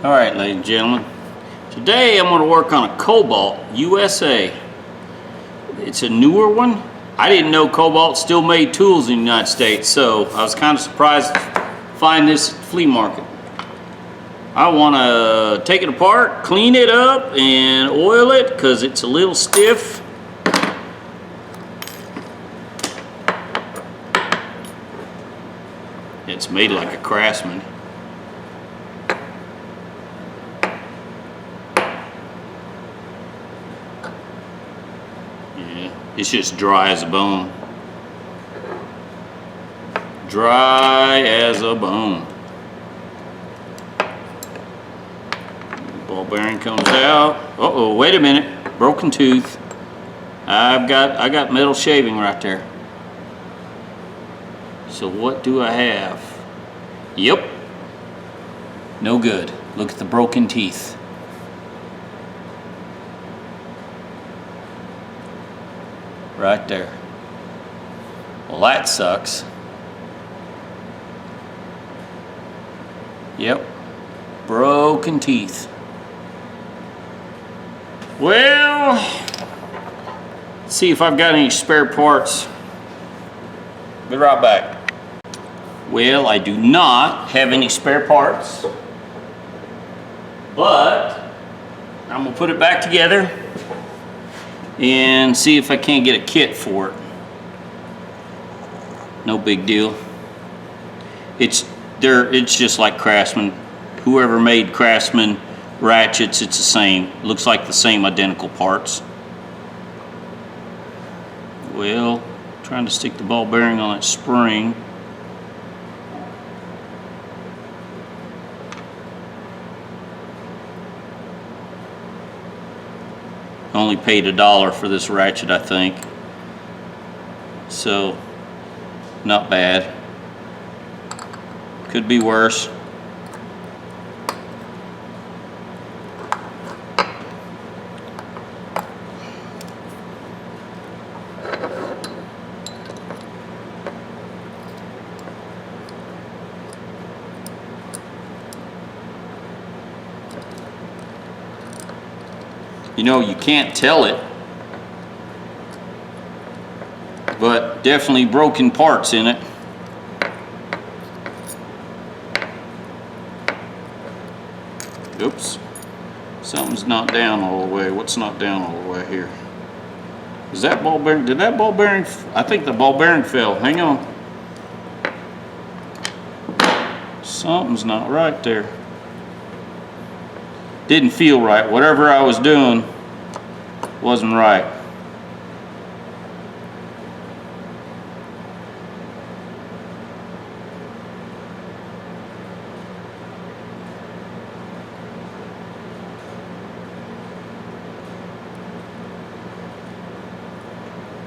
Alright, ladies and gentlemen, today I'm going to work on a Kobalt USA. It's a newer one. I didn't know Kobalt still made tools in the United States, so I was kind of surprised to find this at the flea market. I want to take it apart, clean it up, and oil it because it's a little stiff. It's made like a Craftsman. Yeah, it's just dry as a bone. Dry as a bone. Ball bearing comes out. Uh-oh, wait a minute. Broken tooth. I got metal shaving right there. So what do I have? Yep. No good. Look at the broken teeth. Right there. Well, that sucks. Yep. Broken teeth. Well, let's see if I've got any spare parts. Be right back. Well, I do not have any spare parts, but I'm gonna put it back together and see if I can't get a kit for it. No big deal. It's just like Craftsman. Whoever made Craftsman ratchets, it's the same. Looks like the same identical parts. Well, trying to stick the ball bearing on that spring. Only paid $1 for this ratchet, I think. So, not bad. Could be worse. You know, you can't tell it, but definitely broken parts in it. Oops, something's not down all the way. What's not down all the way here? Is that ball bearing? Did that ball bearing? I think the ball bearing fell. Hang on. Something's not right there. Didn't feel right. Whatever I was doing wasn't right.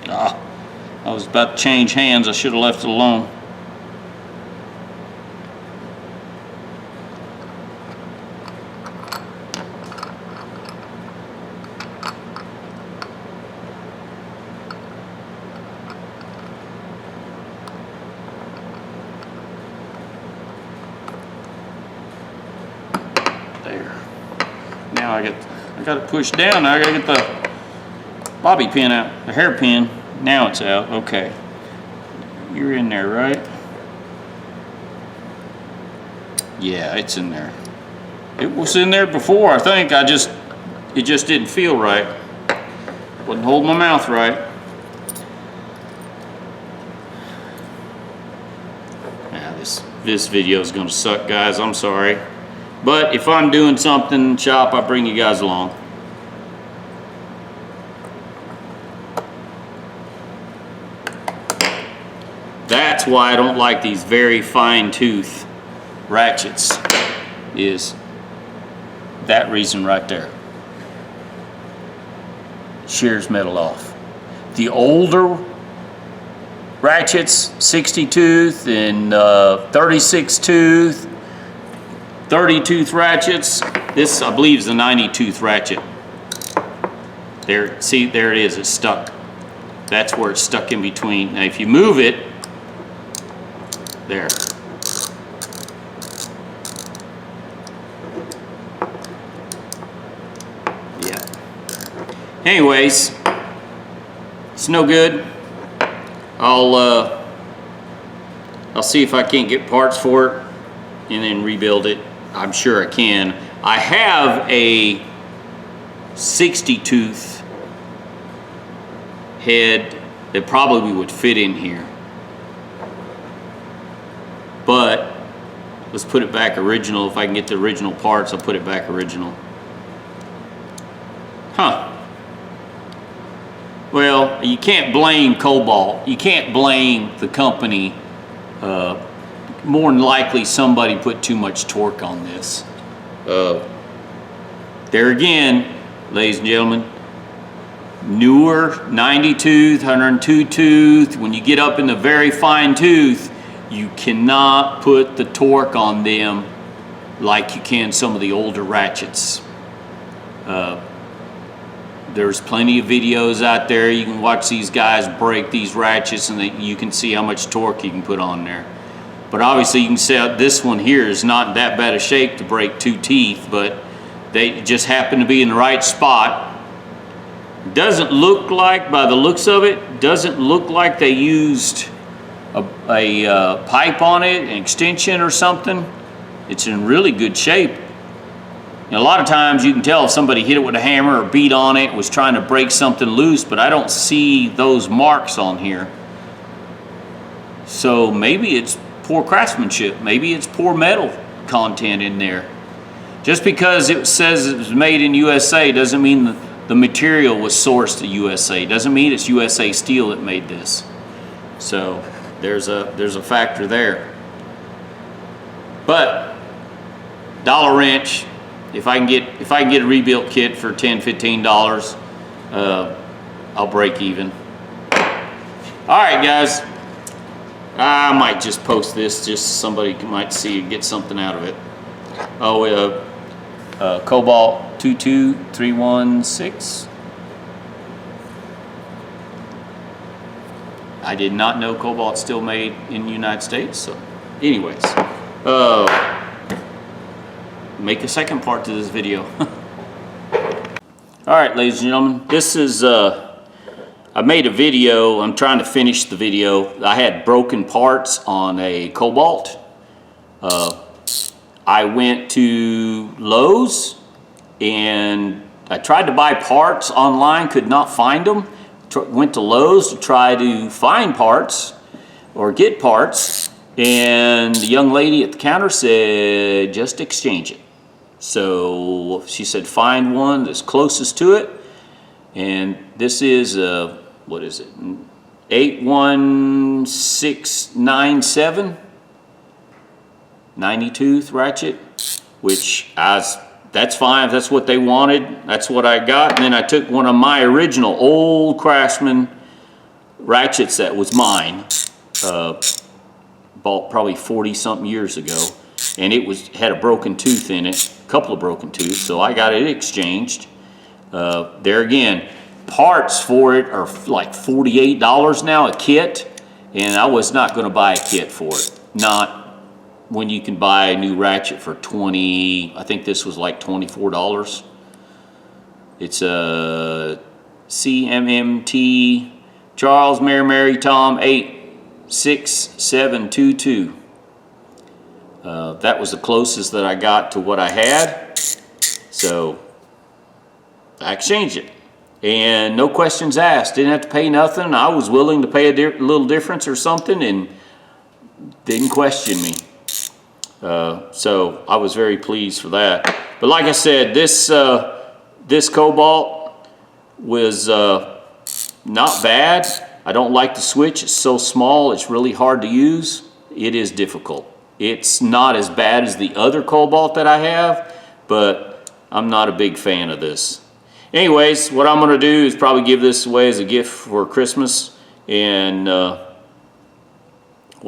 I was about to change hands. I should have left it alone. There. Now I got it pushed down. Now I gotta get the bobby pin out, the hairpin. Now it's out. Okay. You're in there, right? Yeah, it's in there. It was in there before, I think. It just didn't feel right. Wouldn't hold my mouth right. Yeah, this video is gonna suck, guys. I'm sorry. But if I'm doing something in the shop, I bring you guys along. That's why I don't like these very fine tooth ratchets, is that reason right there. Shears metal off. The older ratchets, 60 tooth and 36 tooth, 30 tooth ratchets. This, I believe, is a 90 tooth ratchet. There, see, there it is, it's stuck. That's where it's stuck in between. Now if you move it, there. Anyways, it's no good. I'll see if I can't get parts for it and then rebuild it. I'm sure I can. I have a 60 tooth head that probably would fit in here. But let's put it back original. If I can get the original parts, I'll put it back original. Huh. Well, you can't blame Kobalt. You can't blame the company. More than likely somebody put too much torque on this. There again, ladies and gentlemen, newer 90 tooth, 102 tooth, when you get up in the very fine tooth, you cannot put the torque on them like you can some of the older ratchets. There's plenty of videos out there. You can watch these guys break these ratchets and you can see how much torque you can put on there. But obviously you can see this one here is not in that bad a shape to break two teeth, but they just happen to be in the right spot. Doesn't look like, by the looks of it, doesn't look like they used a pipe on it, an extension or something. It's in really good shape. And a lot of times you can tell if somebody hit it with a hammer or beat on it, was trying to break something loose, but I don't see those marks on here. So maybe it's poor craftsmanship. Maybe it's poor metal content in there. Just because it says it was made in USA doesn't mean the material was sourced to USA. Doesn't mean it's USA Steel that made this. So there's a factor there. But dollar wrench. If I can get a rebuilt kit for $10, $15, I'll break even. All right, guys. I might just post this just so somebody might see and get something out of it. Oh, Kobalt 22316. I did not know Kobalt's still made in the United States. So, anyways. Make a second part to this video. Alright, ladies and gentlemen, this is I made a video. I'm trying to finish the video. I had broken parts on a Kobalt. I went to Lowe's and I tried to buy parts online, could not find them. Went to Lowe's to try to find parts or get parts, and the young lady at the counter said just exchange it. So she said find one that's closest to it, and this is what is it, 81697 90 tooth ratchet, which that's fine if that's what they wanted. That's what I got. And then I took one of my original old Craftsman ratchets that was mine, bought probably 40 something years ago, and it had a broken tooth in it, a couple of broken tooths, so I got it exchanged. There again, parts for it are like $48 now a kit, and I was not going to buy a kit for it. Not when you can buy a new ratchet for $20, I think this was like $24. It's a CMMT Charles Mary Tom 86722. That was the closest that I got to what I had, so I exchanged it. And no questions asked, didn't have to pay nothing. I was willing to pay a little difference or something and didn't question me. So I was very pleased for that. But like I said, this Kobalt was not bad. I don't like the switch. It's so small, it's really hard to use. It is difficult. It's not as bad as the other Kobalt that I have, but I'm not a big fan of this. Anyways, what I'm going to do is probably give this away as a gift for Christmas, and one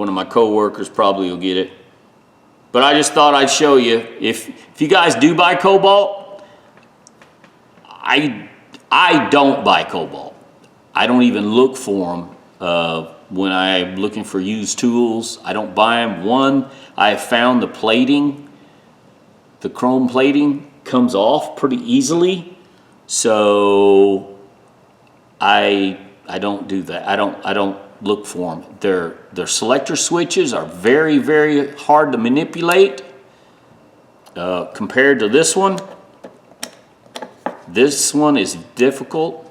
of my co-workers probably will get it. But I just thought I'd show you, if you guys do buy Kobalt, I don't buy Kobalt. I don't even look for them when I'm looking for used tools. I don't buy them. One, I have found the plating, the chrome plating, comes off pretty easily. So I don't do that. I don't look for them. Their selector switches are very, very hard to manipulate compared to this one. This one is difficult.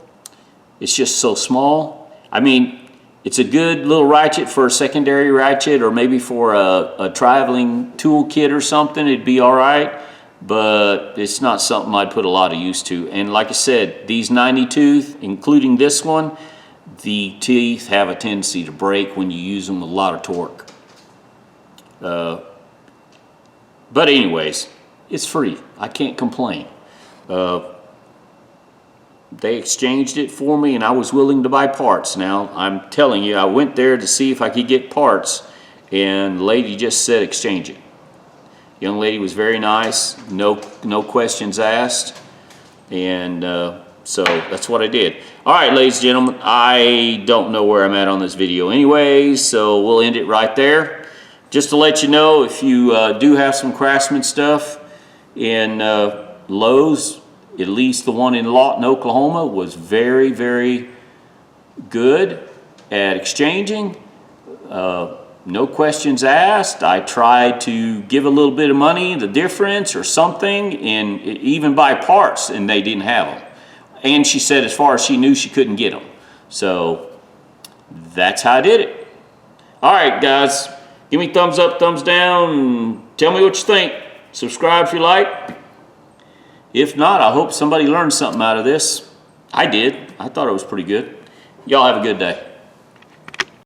It's just so small. I mean, it's a good little ratchet for a secondary ratchet, or maybe for a traveling tool kit or something. It'd be all right, but it's not something I'd put a lot of use to. And like I said, these 90 tooth, including this one, the teeth have a tendency to break when you use them with a lot of torque. But anyways, it's free. I can't complain. They exchanged it for me, and I was willing to buy parts. Now, I'm telling you, I went there to see if I could get parts, and the lady just said exchange it. Young lady was very nice, no questions asked, and so that's what I did. All right, ladies and gentlemen, I don't know where I'm at on this video anyways, so we'll end it right there. Just to let you know, if you do have some Craftsman stuff in Lowe's, at least the one in Lawton, Oklahoma, was very, very good at exchanging. No questions asked. I tried to give a little bit of money, the difference or something, and even buy parts, and they didn't have them. And she said as far as she knew, she couldn't get them. So that's how I did it. All right, guys, give me thumbs up, thumbs down, and tell me what you think. Subscribe if you like. If not, I hope somebody learned something out of this. I did. I thought it was pretty good. Y'all have a good day.